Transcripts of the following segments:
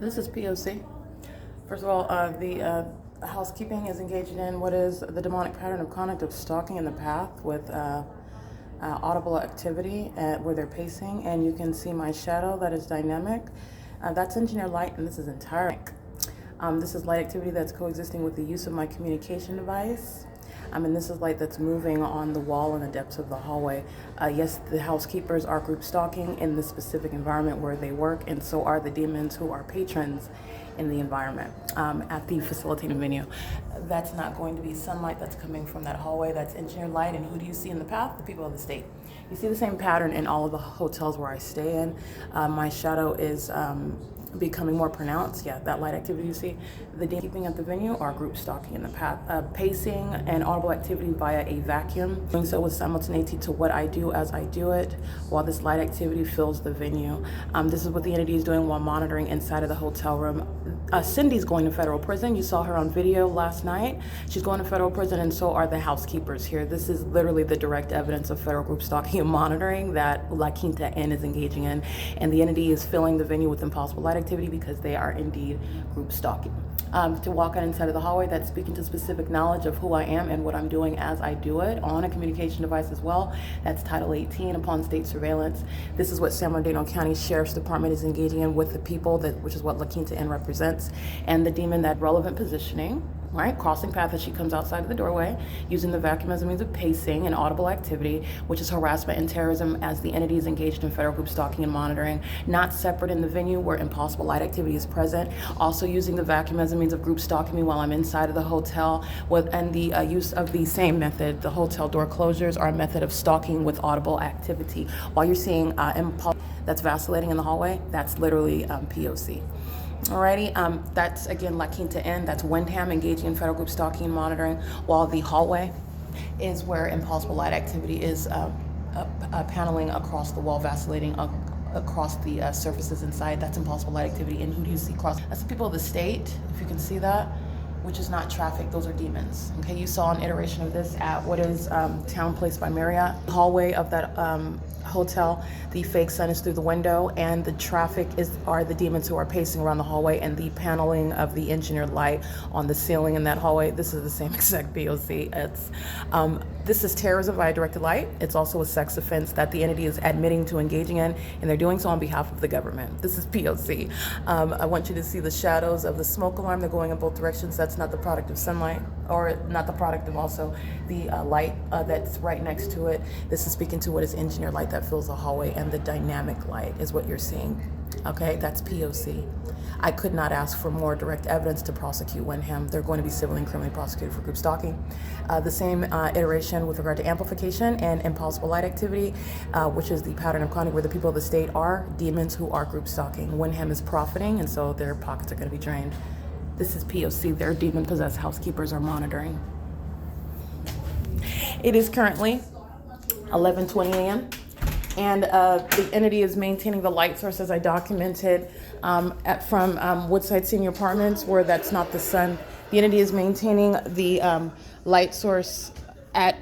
This is P.O.C. First of all, the housekeeping is engaged in what is the demonic pattern of conduct of stalking in the path with audible activity where they're pacing, and you can see my shadow that is dynamic. That's engineer light, and this is entire. This is light activity that's coexisting with the use of my communication device. And this is light that's moving on the wall in the depths of the hallway. Yes, the housekeepers are group stalking in the specific environment where they work, and so are the demons who are patrons in the environment at the facilitating venue. That's not going to be sunlight that's coming from that hallway. That's engineered light. And who do you see in the path? The people of the state. You see the same pattern in all of the hotels where I stay in. My shadow is becoming more pronounced. Yeah, that light activity you see. The keeping at the venue are group stalking in the path. Pacing and audible activity via a vacuum. Doing so with simultaneity to what I do as I do it, while this light activity fills the venue. This is what the entity is doing while monitoring inside of the hotel room. Cindy's going to federal prison. You saw her on video last night. She's going to federal prison, and so are the housekeepers here. This is literally the direct evidence of federal group stalking and monitoring that La Quinta Inn is engaging in, and the entity is filling the venue with impossible light activity because they are indeed group stalking. To walk out inside of the hallway, that's speaking to specific knowledge of who I am and what I'm doing as I do it on a communication device as well. That's Title 18 upon state surveillance. This is what San Bernardino County Sheriff's Department is engaging in with the people, which is what La Quinta Inn represents, and the demon that relevant positioning, right? Crossing path as she comes outside of the doorway, using the vacuum as a means of pacing and audible activity, which is harassment and terrorism as the entity is engaged in federal group stalking and monitoring, not separate in the venue where impossible light activity is present. Also using the vacuum as a means of group stalking me while I'm inside of the hotel, and the use of the same method, the hotel door closures, are a method of stalking with audible activity. While you're seeing that's vacillating in the hallway, that's literally P.O.C. Alrighty, that's again La Quinta Inn, that's Wyndham engaging in federal group stalking and monitoring, while the hallway is where impossible light activity is paneling across the wall, vacillating across the surfaces inside. That's impossible light activity. And who do you see cross? That's the people of the state, if you can see that, which is not traffic, those are demons. Okay, you saw an iteration of this at what is Town Place by Marriott. The hallway of that hotel, the fake sun is through the window, and the traffic are the demons who are pacing around the hallway, and the paneling of the engineered light on the ceiling in that hallway. This is the same exact P.O.C. This is terrorism via directed light. It's also a sex offense that the entity is admitting to engaging in, and they're doing so on behalf of the government. This is P.O.C. I want you to see the shadows of the smoke alarm. They're going in both directions. That's not the product of sunlight, or not the product of also the light that's right next to it. This is speaking to what is engineered light that fills the hallway, and the dynamic light is what you're seeing. Okay, that's P.O.C. I could not ask for more direct evidence to prosecute Wyndham. They're going to be civilly and criminally prosecuted for group stalking. The same iteration with regard to amplification and impossible light activity, which is the pattern of conduct where the people of the state are demons who are group stalking. Wyndham is profiting, and so their pockets are going to be drained. This is P.O.C. Their demon-possessed housekeepers are monitoring. It is currently 11:20 a.m. and the entity is maintaining the light source as I documented from Woodside Senior Apartments, where that's not the sun. The entity is maintaining the light source at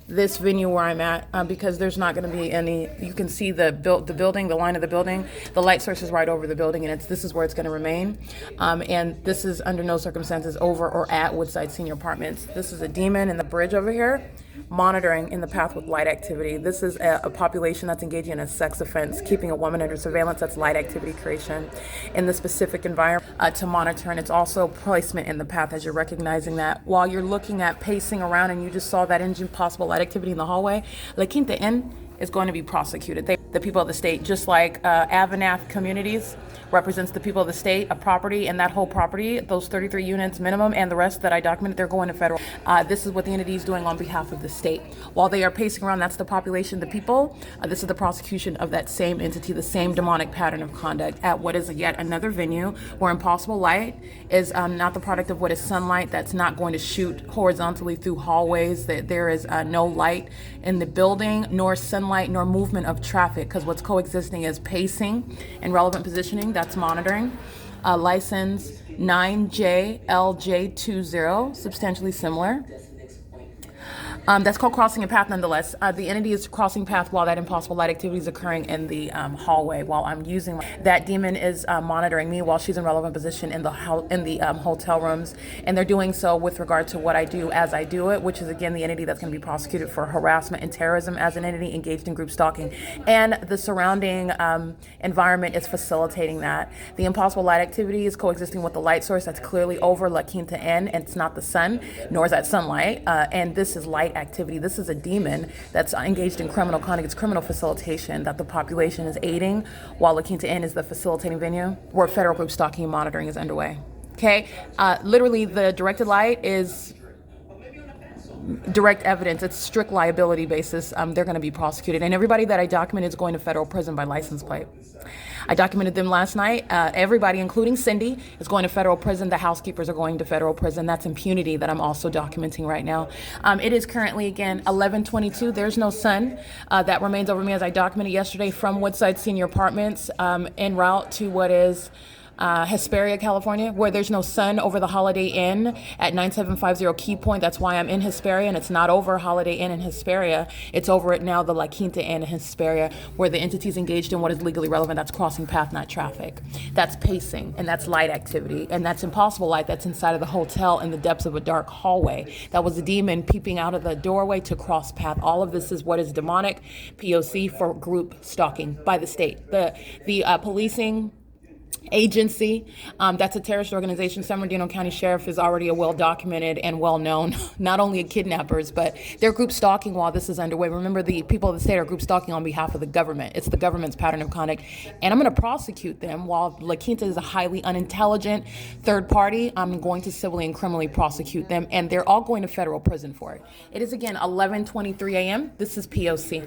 this venue where I'm at because there's not going to be any. You can see the building, the line of the building. The light source is right over the building, and this is where it's going to remain. And this is under no circumstances over or at Woodside Senior Apartments. This is a demon in the bridge over here, monitoring in the path with light activity. This is a population that's engaging in a sex offense, keeping a woman under surveillance. That's light activity creation in the specific environment to monitor, and it's also placement in the path as you're recognizing that. While you're looking at pacing around and you just saw that engine possible light activity in the hallway, La Quinta Inn is going to be prosecuted. The people of the state, just like Avanath Communities represents the people of the state, a property, and that whole property, those 33 units minimum, and the rest that I documented, they're going to federal. This is what the entity is doing on behalf of the state. While they are pacing around, that's the population, the people. This is the prosecution of that same entity, the same demonic pattern of conduct at what is yet another venue where impossible light is not the product of what is sunlight. That's not going to shoot horizontally through hallways. That there is no light in the building, nor sunlight, nor movement of traffic, because what's coexisting is pacing and relevant positioning. That's monitoring. License 9JLJ20, substantially similar. That's called crossing a path nonetheless. The entity is crossing path while that impossible light activity is occurring in the hallway while I'm using that demon is monitoring me while she's in relevant position in the hotel rooms, and they're doing so with regard to what I do as I do it, which is again the entity that's going to be prosecuted for harassment and terrorism as an entity engaged in group stalking, and the surrounding environment is facilitating that. The impossible light activity is coexisting with the light source that's clearly over La Quinta Inn, and it's not the sun, nor is that sunlight, and this is light activity. This is a demon that's engaged in criminal conduct. It's criminal facilitation that the population is aiding while La Quinta Inn is the facilitating venue where federal group stalking and monitoring is underway. Okay, literally the directed light is direct evidence. It's strict liability basis. They're going to be prosecuted, and everybody that I documented is going to federal prison by license plate. I documented them last night. Everybody, including Cindy, is going to federal prison. The housekeepers are going to federal prison. That's impunity that I'm also documenting right now. It is currently, again, 11:22. There's no sun. That remains over me as I documented yesterday from Woodside Senior Apartments en route to what is Hesperia, California, where there's no sun over the Holiday Inn at 9750 Key Point. That's why I'm in Hesperia, and it's not over Holiday Inn in Hesperia. It's over at now the La Quinta Inn in Hesperia, where the entity's engaged in what is legally relevant. That's crossing path, not traffic. That's pacing, and that's light activity, and that's impossible light that's inside of the hotel in the depths of a dark hallway. That was a demon peeping out of the doorway to cross path. All of this is what is demonic. P.O.C. for group stalking by the state. The policing agency, that's a terrorist organization. San Bernardino County Sheriff is already a well-documented and well-known, not only kidnappers, but they're group stalking while this is underway. Remember, the people of the state are group stalking on behalf of the government. It's the government's pattern of conduct, and I'm going to prosecute them while La Quinta is a highly unintelligent third party. I'm going to civilly and criminally prosecute them, and they're all going to federal prison for it. It is, again, 11:23 a.m. This is P.O.C.